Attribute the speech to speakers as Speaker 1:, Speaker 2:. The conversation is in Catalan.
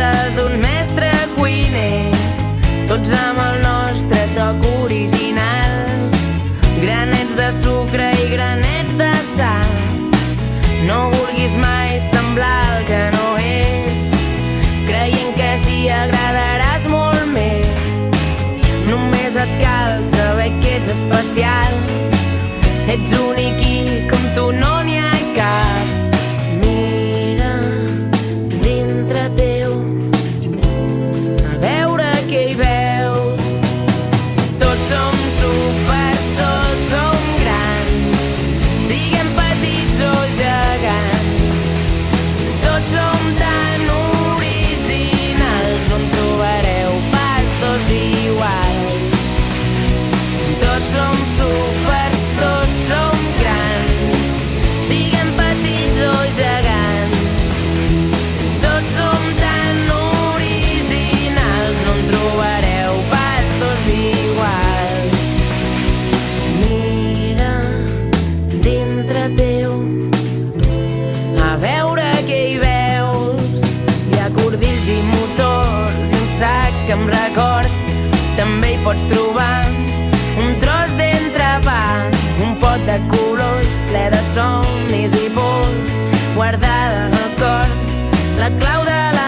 Speaker 1: casa d'un mestre cuiner, tots amb el nostre toc original. Granets de sucre i granets de sal. No vulguis mai semblar el que no ets, creient que així agradaràs molt més. Només et cal saber que ets especial, ets únic i com tu no n'hi ha cap. Mira dintre teu, a veure què hi veus. Tots som supers, tots som grans, siguem petits o gegants. Tots som tan originals, no en trobareu pas dos d'iguals. Tots som supers, tots som grans, siguem petits o gegants. Tots som tan originals, no en trobareu pas dos d'iguals. Mira dintre teu, a veure què hi veus. Hi ha cordills i motors i un sac amb records. També hi pots trobar un tros d'entrepà, un pot de colors ple de somnis i pors, guardada al cor la clau de la